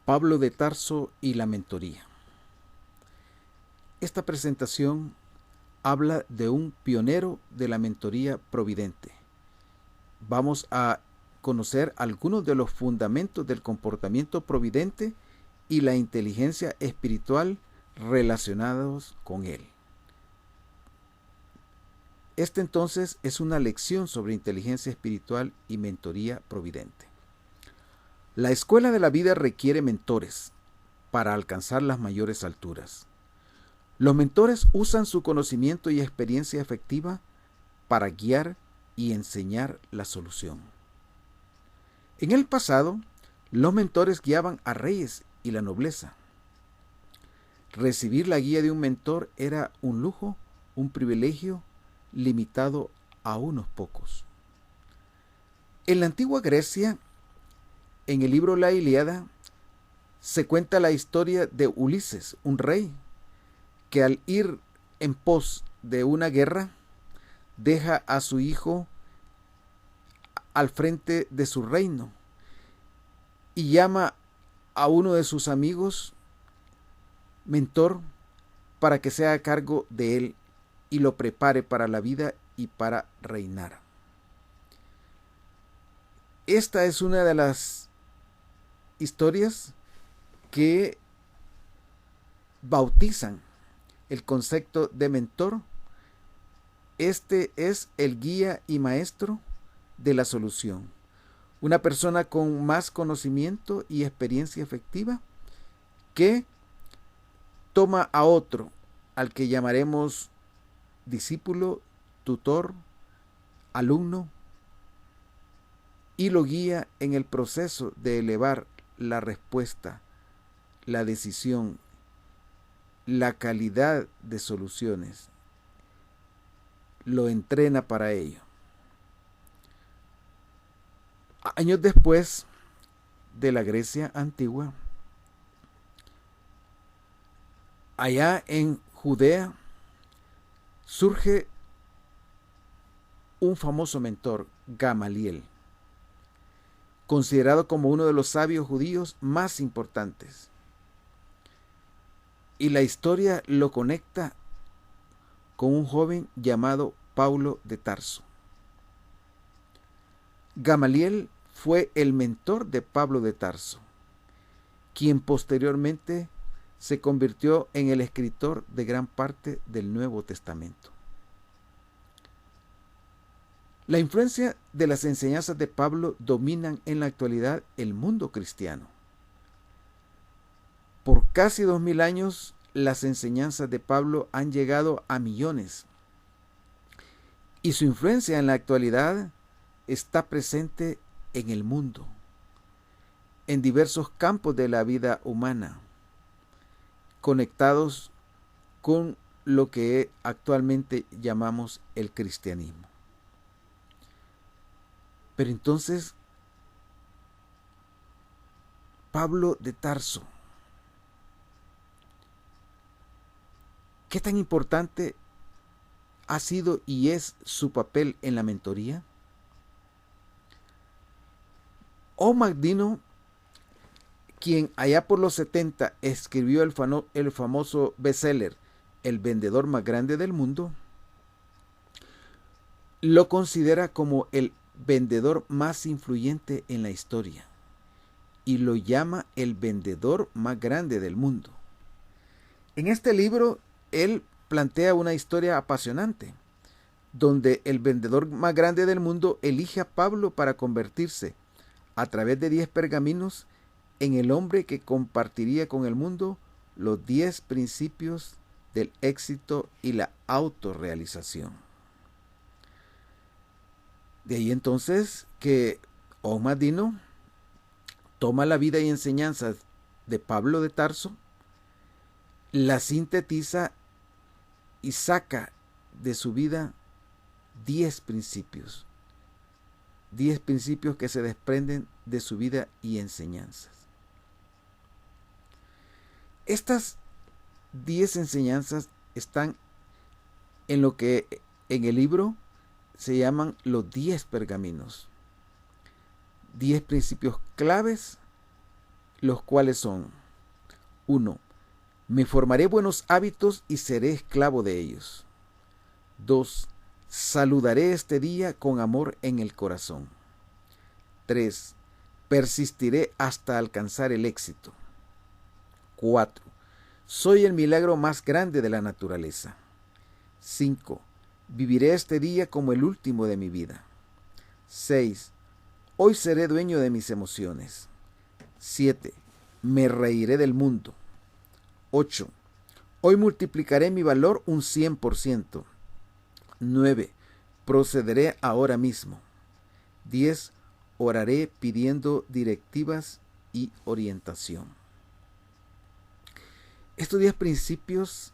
Pablo de Tarso y la mentoría. Esta presentación habla de un pionero de la mentoría providente. Vamos a conocer algunos de los fundamentos del comportamiento providente y la inteligencia espiritual relacionados con él. Esta entonces es una lección sobre inteligencia espiritual y mentoría providente. La escuela de la vida requiere mentores para alcanzar las mayores alturas. Los mentores usan su conocimiento y experiencia efectiva para guiar y enseñar la solución. En el pasado, los mentores guiaban a reyes y la nobleza. Recibir la guía de un mentor era un lujo, un privilegio limitado a unos pocos. En la antigua Grecia, en el libro La Ilíada, se cuenta la historia de Ulises, un rey, que al ir en pos de una guerra, deja a su hijo al frente de su reino y llama a uno de sus amigos, mentor, para que sea a cargo de él y lo prepare para la vida y para reinar. Esta es una de las historias que bautizan el concepto de mentor. Este es el guía y maestro de la solución. Una persona con más conocimiento y experiencia efectiva que toma a otro, al que llamaremos discípulo, tutor, alumno, y lo guía en el proceso de elevar la respuesta, la decisión, la calidad de soluciones. Lo entrena para ello. Años después de la Grecia antigua, allá en Judea, surge un famoso mentor, Gamaliel, considerado como uno de los sabios judíos más importantes. Y la historia lo conecta con un joven llamado Pablo de Tarso. Gamaliel fue el mentor de Pablo de Tarso, quien posteriormente se convirtió en el escritor de gran parte del Nuevo Testamento. La influencia de las enseñanzas de Pablo dominan en la actualidad el mundo cristiano. Por casi 2000 años, las enseñanzas de Pablo han llegado a millones y su influencia en la actualidad está presente en el mundo, en diversos campos de la vida humana, conectados con lo que actualmente llamamos el cristianismo. Pero entonces, Pablo de Tarso, ¿qué tan importante ha sido y es su papel en la mentoría? Omar Dino, quien allá por los 70 escribió el famoso bestseller El vendedor más grande del mundo, lo considera como el vendedor más influyente en la historia y lo llama el vendedor más grande del mundo. En este libro, él plantea una historia apasionante, donde el vendedor más grande del mundo elige a Pablo para convertirse, a través de 10 pergaminos, en el hombre que compartiría con el mundo los 10 principios del éxito y la autorrealización. De ahí entonces que Omar Dino toma la vida y enseñanzas de Pablo de Tarso, la sintetiza y saca de su vida 10 principios. 10 principios que se desprenden de su vida y enseñanzas. Estas 10 enseñanzas están en lo que en el libro se llaman los 10 pergaminos. 10 principios claves los cuales son: 1. Me formaré buenos hábitos y seré esclavo de ellos. 2. Saludaré este día con amor en el corazón. 3. Persistiré hasta alcanzar el éxito. 4. Soy el milagro más grande de la naturaleza. 5. Viviré este día como el último de mi vida. 6. Hoy seré dueño de mis emociones. 7. Me reiré del mundo. 8. Hoy multiplicaré mi valor un 100%. 9. Procederé ahora mismo. 10. Oraré pidiendo directivas y orientación. Estos 10 principios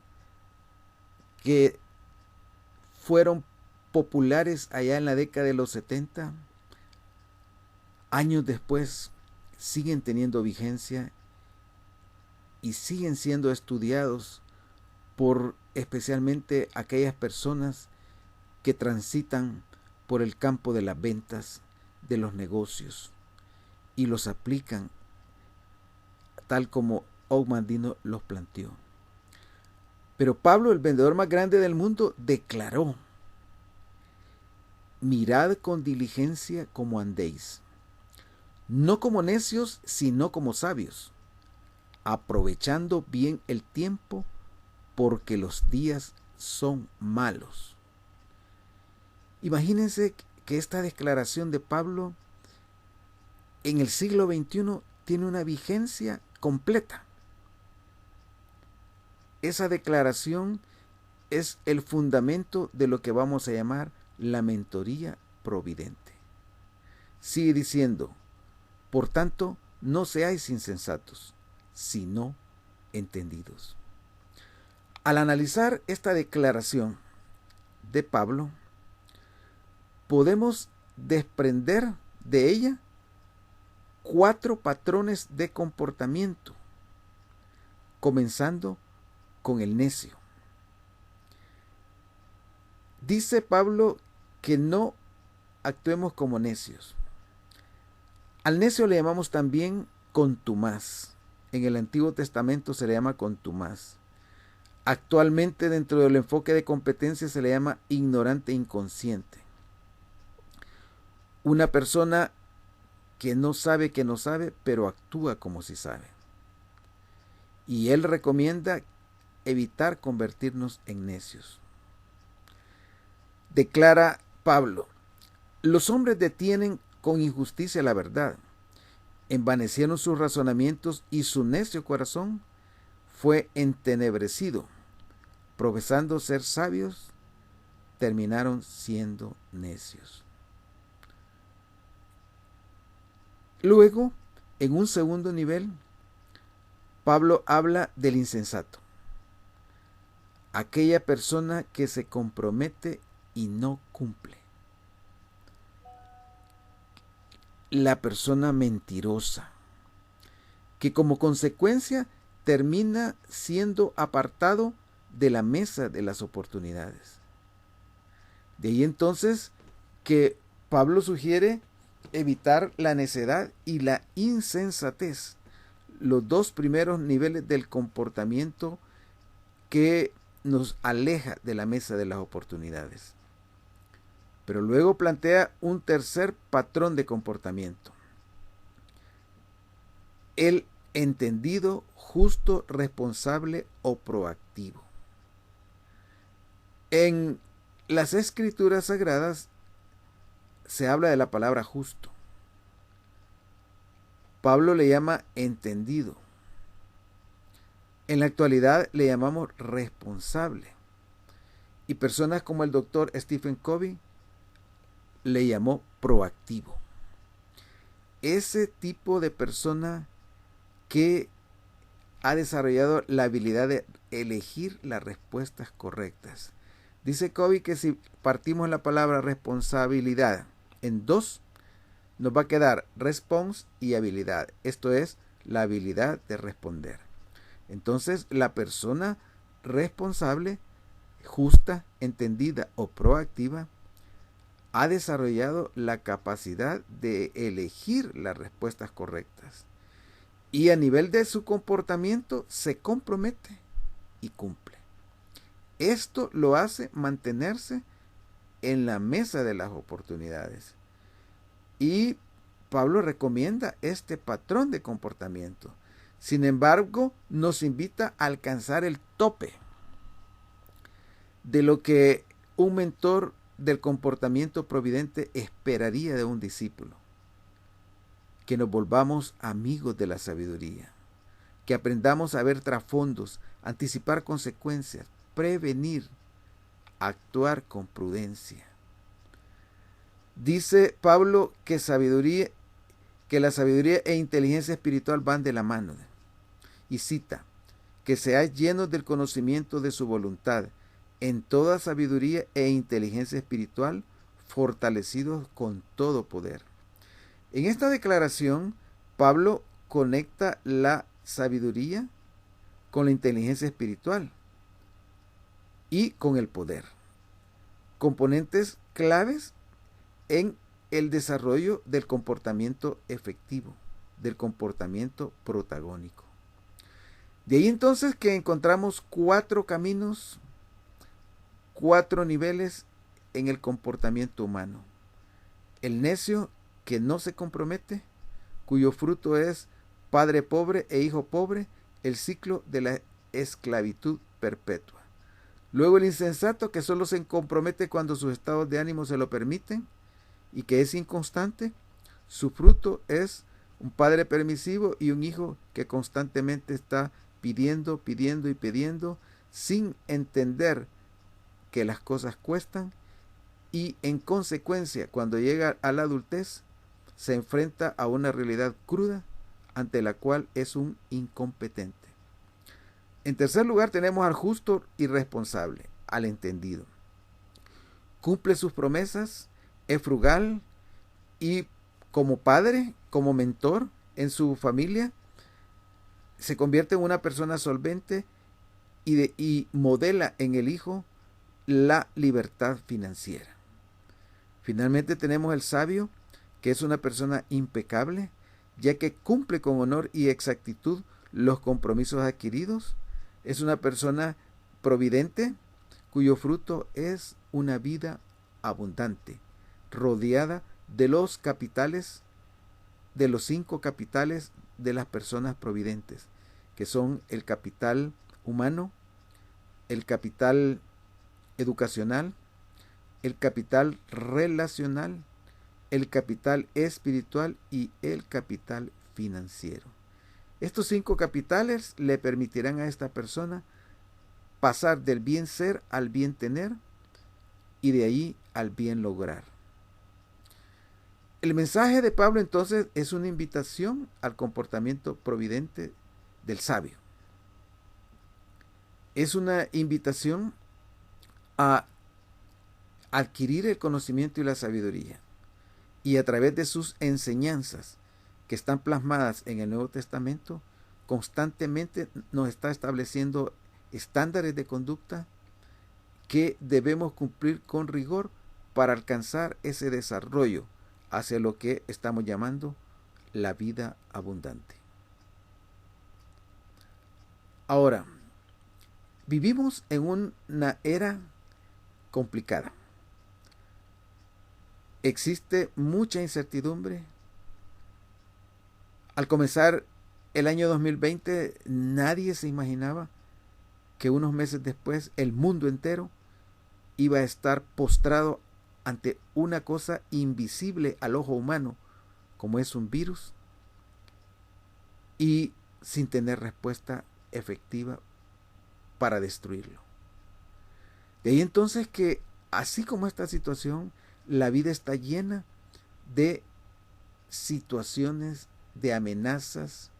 que fueron populares allá en la década de los 70, años después siguen teniendo vigencia y siguen siendo estudiados por especialmente aquellas personas que transitan por el campo de las ventas, de los negocios, y los aplican tal como Ogmandino los planteó. Pero Pablo, el vendedor más grande del mundo, declaró: mirad con diligencia cómo andéis, no como necios, sino como sabios, aprovechando bien el tiempo, porque los días son malos. Imagínense que esta declaración de Pablo en el siglo XXI tiene una vigencia completa. Esa declaración es el fundamento de lo que vamos a llamar la mentoría providente. Sigue diciendo: por tanto, no seáis insensatos, sino entendidos. Al analizar esta declaración de Pablo, podemos desprender de ella 4 patrones de comportamiento, comenzando con el necio. Dice Pablo que no actuemos como necios. Al necio le llamamos también contumaz. En el Antiguo Testamento se le llama contumaz. Actualmente, dentro del enfoque de competencia, se le llama ignorante e inconsciente. Una persona que no sabe, pero actúa como si sabe. Y él recomienda evitar convertirnos en necios. Declara Pablo: los hombres detienen con injusticia la verdad, envanecieron sus razonamientos y su necio corazón fue entenebrecido. Profesando ser sabios, terminaron siendo necios. Luego, en un segundo nivel, Pablo habla del insensato, aquella persona que se compromete y no cumple, la persona mentirosa, que como consecuencia termina siendo apartado de la mesa de las oportunidades. De ahí entonces que Pablo sugiere evitar la necedad y la insensatez, los 2 primeros niveles del comportamiento que nos aleja de la mesa de las oportunidades. Pero luego plantea un tercer patrón de comportamiento: el entendido, justo, responsable o proactivo. En las Escrituras Sagradas se habla de la palabra justo. Pablo le llama entendido. En la actualidad le llamamos responsable. Y personas como el doctor Stephen Covey le llamó proactivo. Ese tipo de persona que ha desarrollado la habilidad de elegir las respuestas correctas. Dice Covey que si partimos la palabra responsabilidad en 2, nos va a quedar response y habilidad. Esto es la habilidad de responder. Entonces, la persona responsable, justa, entendida o proactiva ha desarrollado la capacidad de elegir las respuestas correctas. y a nivel de su comportamiento se compromete y cumple. Esto lo hace mantenerse en la mesa de las oportunidades. Y Pablo recomienda este patrón de comportamiento. Sin embargo, nos invita a alcanzar el tope de lo que un mentor del comportamiento providente esperaría de un discípulo. Que nos volvamos amigos de la sabiduría, que aprendamos a ver trasfondos, anticipar consecuencias, prevenir, actuar con prudencia. Dice Pablo que la sabiduría e inteligencia espiritual van de la mano. Y cita, que seáis llenos del conocimiento de su voluntad, en toda sabiduría e inteligencia espiritual, fortalecidos con todo poder. En esta declaración, Pablo conecta la sabiduría con la inteligencia espiritual y con el poder, componentes claves en el desarrollo del comportamiento efectivo, del comportamiento protagónico. De ahí entonces que encontramos 4 caminos, 4 niveles en el comportamiento humano. El necio que no se compromete, cuyo fruto es padre pobre e hijo pobre, el ciclo de la esclavitud perpetua. Luego el insensato que solo se compromete cuando sus estados de ánimo se lo permiten y que es inconstante, su fruto es un padre permisivo y un hijo que constantemente está pidiendo y pidiendo sin entender que las cosas cuestan y en consecuencia cuando llega a la adultez se enfrenta a una realidad cruda ante la cual es un incompetente. En tercer lugar tenemos al justo y responsable, al entendido. Cumple sus promesas, es frugal y como padre, como mentor en su familia, se convierte en una persona solvente y modela en el hijo la libertad financiera. Finalmente tenemos el sabio, que es una persona impecable, ya que cumple con honor y exactitud los compromisos adquiridos. Es una persona providente, cuyo fruto es una vida abundante, rodeada de los capitales, de los 5 capitales de las personas providentes, que son el capital humano, el capital educacional, el capital relacional, el capital espiritual y el capital financiero. Estos 5 capitales le permitirán a esta persona pasar del bien ser al bien tener y de ahí al bien lograr. El mensaje de Pablo entonces es una invitación al comportamiento providente del sabio. Es una invitación a adquirir el conocimiento y la sabiduría. Y a través de sus enseñanzas que están plasmadas en el Nuevo Testamento, constantemente nos está estableciendo estándares de conducta que debemos cumplir con rigor para alcanzar ese desarrollo hacia lo que estamos llamando la vida abundante. Ahora, vivimos en una era complicada. Existe mucha incertidumbre. Al comenzar el año 2020, nadie se imaginaba que unos meses después el mundo entero iba a estar postrado ante una cosa invisible al ojo humano, como es un virus, y sin tener respuesta efectiva para destruirlo. De ahí entonces que, así como esta situación, la vida está llena de situaciones, de amenazas,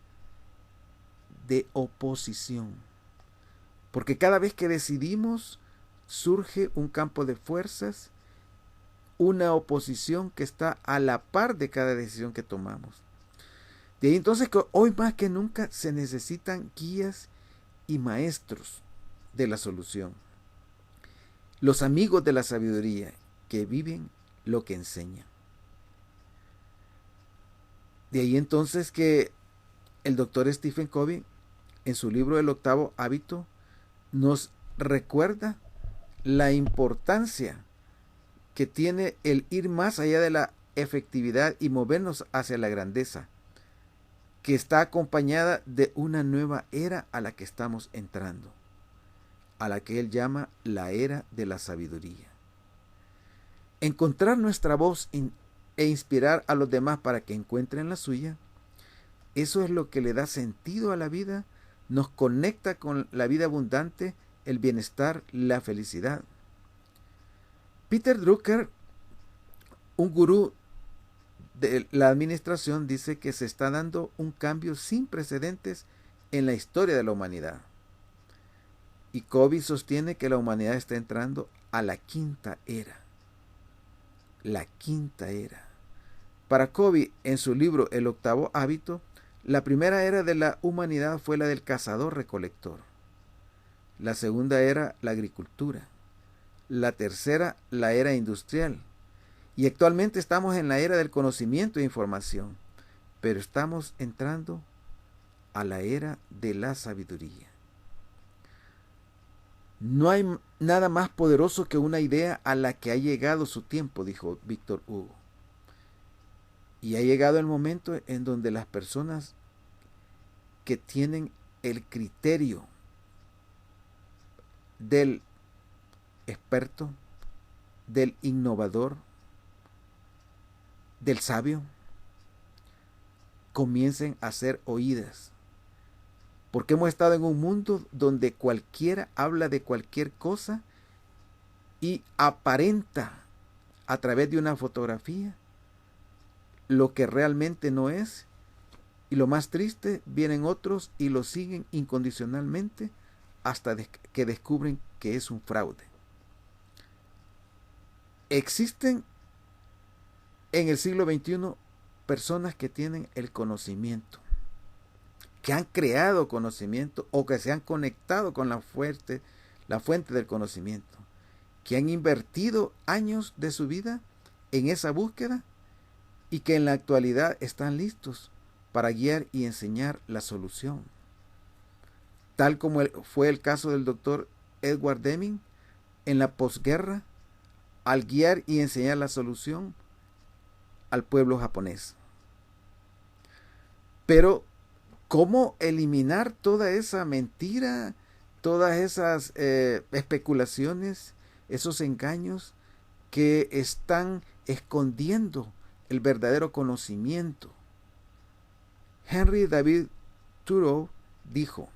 de oposición. Porque cada vez que decidimos, surge un campo de fuerzas, una oposición que está a la par de cada decisión que tomamos. De ahí entonces que hoy más que nunca se necesitan guías y maestros de la solución. Los amigos de la sabiduría que viven lo que enseñan. De ahí entonces que el doctor Stephen Covey, en su libro El octavo hábito, nos recuerda la importancia que tiene el ir más allá de la efectividad y movernos hacia la grandeza, que está acompañada de una nueva era a la que estamos entrando, a la que él llama la era de la sabiduría. Encontrar nuestra voz e inspirar a los demás para que encuentren la suya, eso es lo que le da sentido a la vida, nos conecta con la vida abundante, el bienestar, la felicidad. Peter Drucker, un gurú de la administración, dice que se está dando un cambio sin precedentes en la historia de la humanidad. Y Covey sostiene que la humanidad está entrando a la quinta era. La quinta era. Para Covey, en su libro El octavo hábito, la primera era de la humanidad fue la del cazador-recolector. La segunda era la agricultura. La tercera, la era industrial. Y actualmente estamos en la era del conocimiento e información, pero estamos entrando a la era de la sabiduría. No hay nada más poderoso que una idea a la que ha llegado su tiempo, dijo Víctor Hugo. Y ha llegado el momento en donde las personas que tienen el criterio del experto, del innovador, del sabio, comiencen a ser oídas. Porque hemos estado en un mundo donde cualquiera habla de cualquier cosa y aparenta a través de una fotografía lo que realmente no es. Y lo más triste, vienen otros y lo siguen incondicionalmente hasta que descubren que es un fraude. Existen en el siglo XXI personas que tienen el conocimiento, que han creado conocimiento o que se han conectado con la fuente del conocimiento, que han invertido años de su vida en esa búsqueda y que en la actualidad están listos para guiar y enseñar la solución. Tal como fue el caso del doctor Edward Deming en la posguerra, al guiar y enseñar la solución al pueblo japonés. Pero, ¿cómo eliminar toda esa mentira, todas esas especulaciones, esos engaños que están escondiendo el verdadero conocimiento? Henry David Thoreau dijo: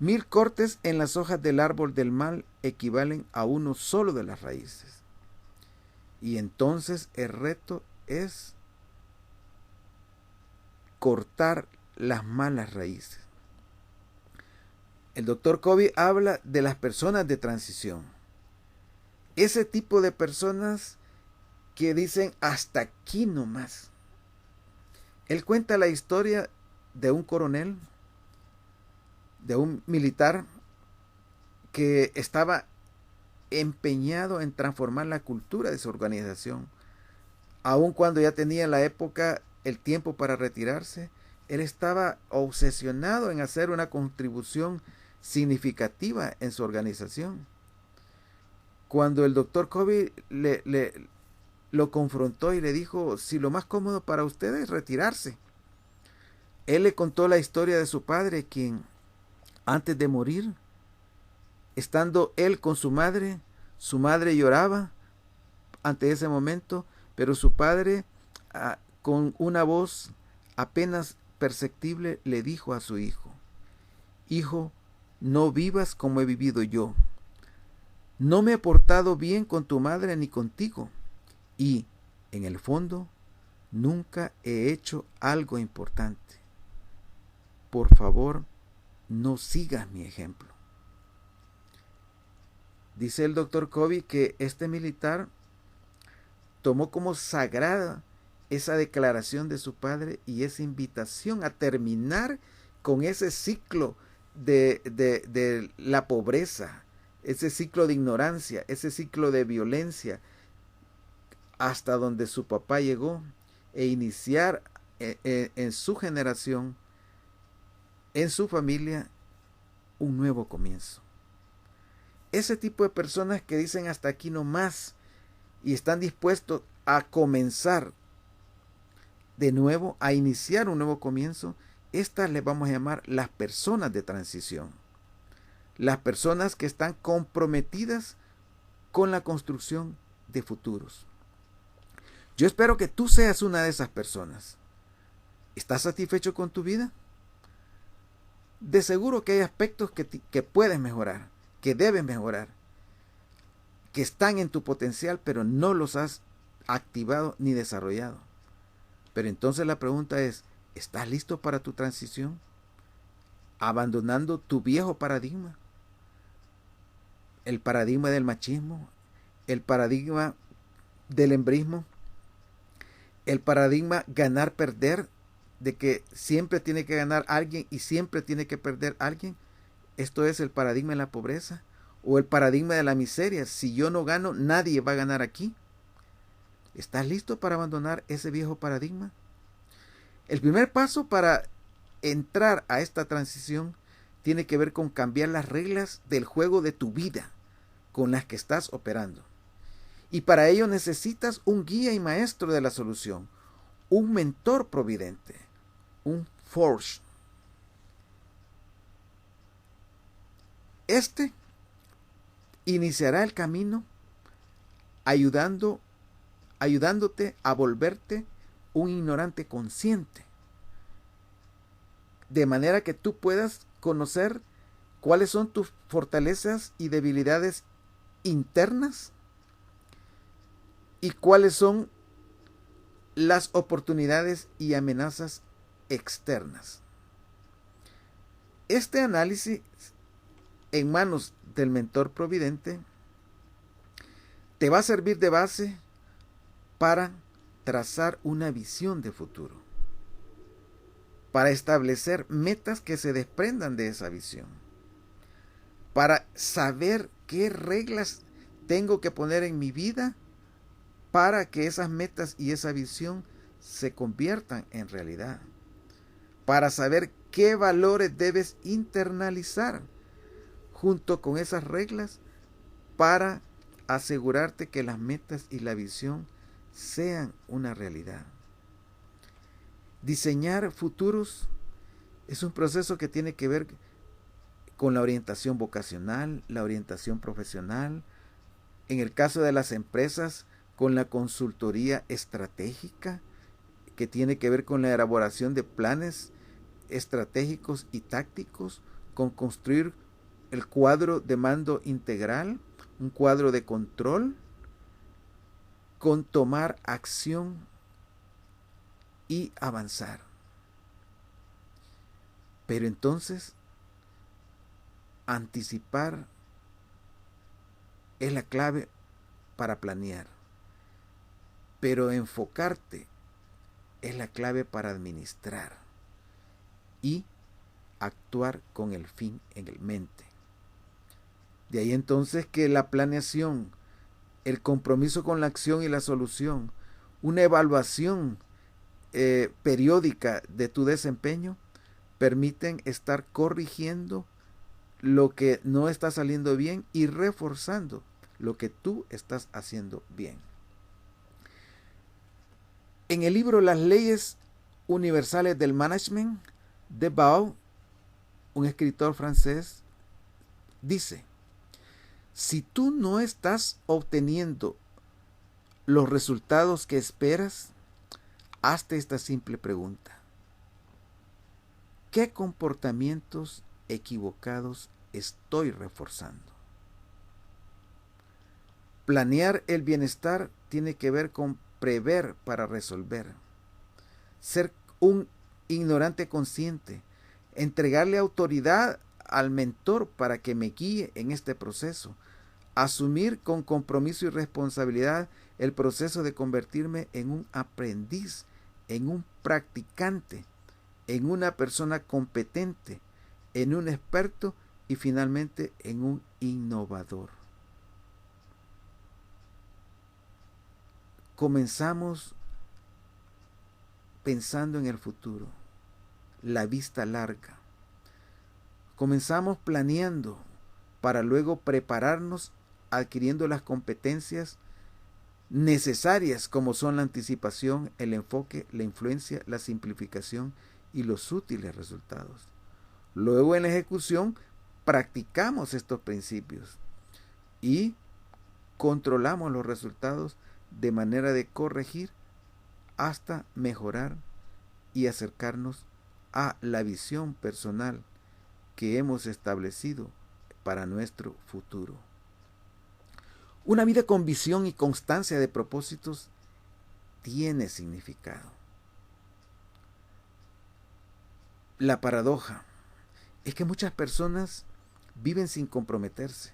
1000 cortes en las hojas del árbol del mal equivalen a uno solo de las raíces. Y entonces el reto es cortar las malas raíces. El doctor Covey habla de las personas de transición. Ese tipo de personas que dicen hasta aquí nomás. Él cuenta la historia de un coronel, de un militar que estaba empeñado en transformar la cultura de su organización. Aun cuando ya tenía en la época el tiempo para retirarse, él estaba obsesionado en hacer una contribución significativa en su organización. Cuando el doctor Covey lo confrontó y le dijo: si lo más cómodo para usted es retirarse. Él le contó la historia de su padre, quien antes de morir, estando él con su madre lloraba ante ese momento, pero su padre, con una voz apenas perceptible, le dijo a su hijo: hijo, no vivas como he vivido yo. No me he portado bien con tu madre ni contigo, y, en el fondo, nunca he hecho algo importante. Por favor, no sigas mi ejemplo. Dice el doctor Covey que este militar tomó como sagrada esa declaración de su padre y esa invitación a terminar con ese ciclo de la pobreza, ese ciclo de ignorancia, ese ciclo de violencia, hasta donde su papá llegó, e iniciar en su generación en su familia un nuevo comienzo. Ese tipo de personas que dicen hasta aquí no más y están dispuestos a comenzar de nuevo, a iniciar un nuevo comienzo, estas les vamos a llamar las personas de transición. Las personas que están comprometidas con la construcción de futuros. Yo espero que tú seas una de esas personas. ¿Estás satisfecho con tu vida? De seguro que hay aspectos que puedes mejorar, que debes mejorar, que están en tu potencial, pero no los has activado ni desarrollado. Pero entonces la pregunta es, ¿estás listo para tu transición? Abandonando tu viejo paradigma, el paradigma del machismo, el paradigma del hembrismo, el paradigma ganar-perder, de que siempre tiene que ganar alguien y siempre tiene que perder alguien. Esto es el paradigma de la pobreza o el paradigma de la miseria. Si yo no gano, nadie va a ganar aquí. ¿Estás listo para abandonar ese viejo paradigma? El primer paso para entrar a esta transición tiene que ver con cambiar las reglas del juego de tu vida con las que estás operando. Y para ello necesitas un guía y maestro de la solución, un mentor providente, un force. Este iniciará el camino ayudándote a volverte un ignorante consciente, de manera que tú puedas conocer cuáles son tus fortalezas y debilidades internas y cuáles son las oportunidades y amenazas externas. Este análisis en manos del mentor providente te va a servir de base para trazar una visión de futuro, para establecer metas que se desprendan de esa visión, para saber qué reglas tengo que poner en mi vida para que esas metas y esa visión se conviertan en realidad, para saber qué valores debes internalizar junto con esas reglas para asegurarte que las metas y la visión sean una realidad. Diseñar futuros es un proceso que tiene que ver con la orientación vocacional, la orientación profesional, en el caso de las empresas, con la consultoría estratégica, que tiene que ver con la elaboración de planes estratégicos y tácticos, con construir el cuadro de mando integral, un cuadro de control, con tomar acción y avanzar. Pero entonces, anticipar es la clave para planear, pero enfocarte es la clave para administrar y actuar con el fin en mente. De ahí entonces que la planeación, el compromiso con la acción y la solución, una evaluación periódica de tu desempeño, permiten estar corrigiendo lo que no está saliendo bien y reforzando lo que tú estás haciendo bien. En el libro Las leyes universales del management de Bau, un escritor francés, dice: si tú no estás obteniendo los resultados que esperas, hazte esta simple pregunta: ¿qué comportamientos equivocados estoy reforzando? Planear el bienestar tiene que ver con prever para resolver. Ser un ignorante consciente, entregarle autoridad al mentor para que me guíe en este proceso, asumir con compromiso y responsabilidad el proceso de convertirme en un aprendiz, en un practicante, en una persona competente, en un experto y finalmente en un innovador. Comenzamos pensando en el futuro, la vista larga, Comenzamos planeando para luego prepararnos adquiriendo las competencias necesarias como son la anticipación, el enfoque, la influencia, la simplificación y los útiles resultados. Luego en la ejecución practicamos estos principios y controlamos los resultados de manera de corregir hasta mejorar y acercarnos a la visión personal que hemos establecido para nuestro futuro. Una vida con visión y constancia de propósitos tiene significado. La paradoja es que muchas personas viven sin comprometerse,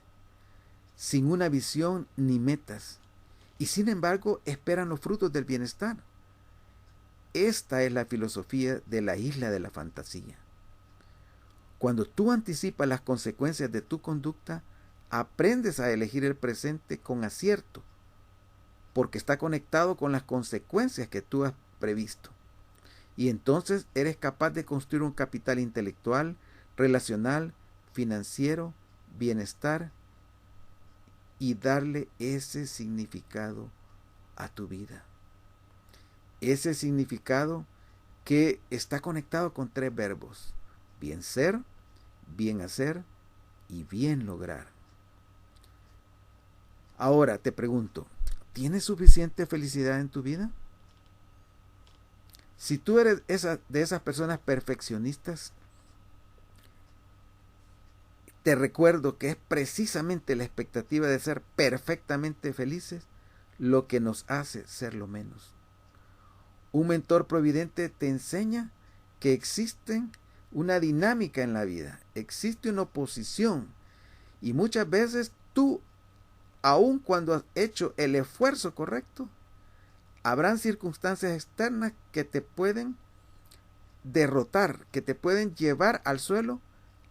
sin una visión ni metas, y sin embargo esperan los frutos del bienestar. Esta es la filosofía de la isla de la fantasía. Cuando tú anticipas las consecuencias de tu conducta, aprendes a elegir el presente con acierto, porque está conectado con las consecuencias que tú has previsto. Y entonces eres capaz de construir un capital intelectual, relacional, financiero, bienestar y darle ese significado a tu vida. Ese significado que está conectado con 3 verbos: bien ser, bien hacer y bien lograr. Ahora te pregunto, ¿tienes suficiente felicidad en tu vida? Si tú eres de esas personas perfeccionistas, te recuerdo que es precisamente la expectativa de ser perfectamente felices lo que nos hace ser lo menos. Un mentor providente te enseña que existe una dinámica en la vida, existe una oposición y muchas veces tú, aun cuando has hecho el esfuerzo correcto, habrán circunstancias externas que te pueden derrotar, que te pueden llevar al suelo,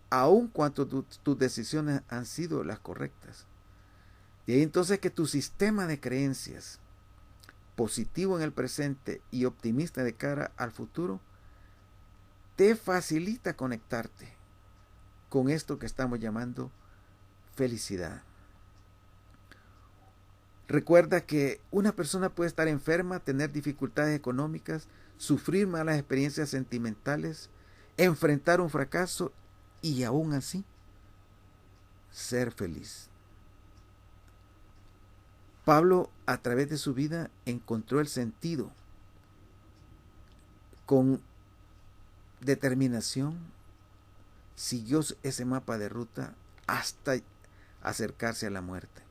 aun cuando tus decisiones han sido las correctas. Y ahí entonces que tu sistema de creencias, positivo en el presente y optimista de cara al futuro, te facilita conectarte con esto que estamos llamando felicidad. Recuerda que una persona puede estar enferma, tener dificultades económicas, sufrir malas experiencias sentimentales, enfrentar un fracaso y aún así ser feliz. Pablo, a través de su vida, encontró el sentido con determinación, siguió ese mapa de ruta hasta acercarse a la muerte.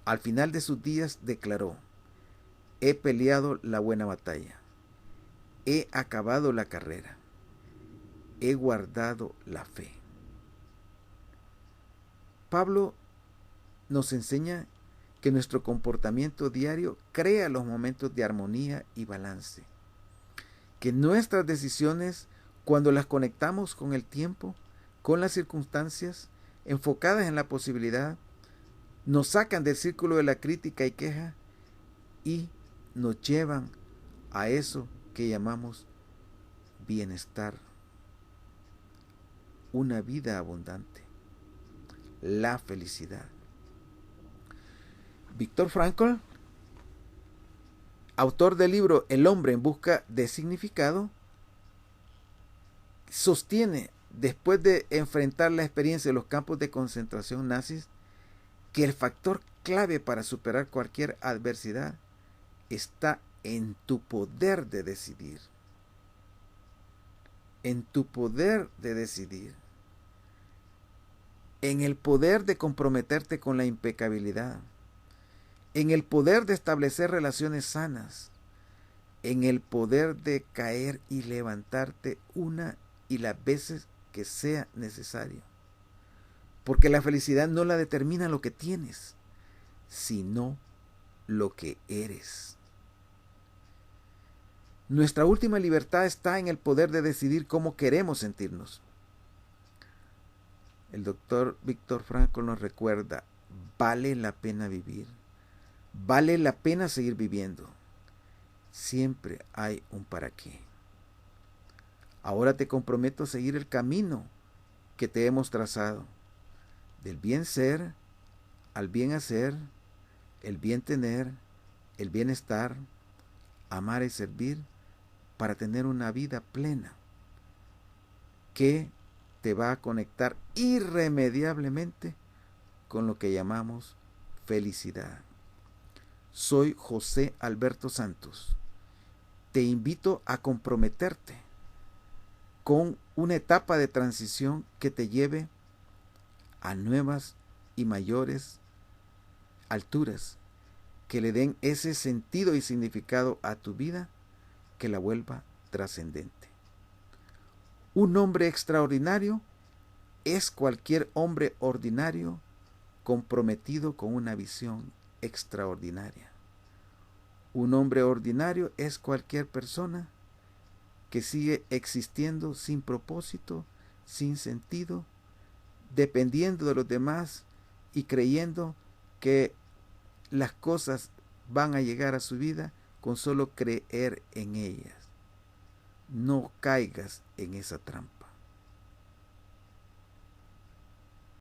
Al final de sus días declaró: he peleado la buena batalla, he acabado la carrera, he guardado la fe. Pablo nos enseña que nuestro comportamiento diario crea los momentos de armonía y balance, que nuestras decisiones, cuando las conectamos con el tiempo, con las circunstancias, enfocadas en la posibilidad, nos sacan del círculo de la crítica y queja y nos llevan a eso que llamamos bienestar, una vida abundante, la felicidad. Viktor Frankl, autor del libro El hombre en busca de significado, sostiene, después de enfrentar la experiencia de los campos de concentración nazis, que el factor clave para superar cualquier adversidad está en tu poder de decidir. En tu poder de decidir. En el poder de comprometerte con la impecabilidad. En el poder de establecer relaciones sanas. En el poder de caer y levantarte una y las veces que sea necesario. Porque la felicidad no la determina lo que tienes, sino lo que eres. Nuestra última libertad está en el poder de decidir cómo queremos sentirnos. El doctor Viktor Frankl nos recuerda: vale la pena vivir, vale la pena seguir viviendo. Siempre hay un para qué. Ahora te comprometo a seguir el camino que te hemos trazado, del bien ser al bien hacer, el bien tener, el bienestar, amar y servir, para tener una vida plena que te va a conectar irremediablemente con lo que llamamos felicidad. Soy José Alberto Santos. Te invito a comprometerte con una etapa de transición que te lleve a nuevas y mayores alturas, que le den ese sentido y significado a tu vida que la vuelva trascendente. Un hombre extraordinario es cualquier hombre ordinario comprometido con una visión extraordinaria. Un hombre ordinario es cualquier persona que sigue existiendo sin propósito, sin sentido, dependiendo de los demás y creyendo que las cosas van a llegar a su vida con solo creer en ellas. No caigas en esa trampa.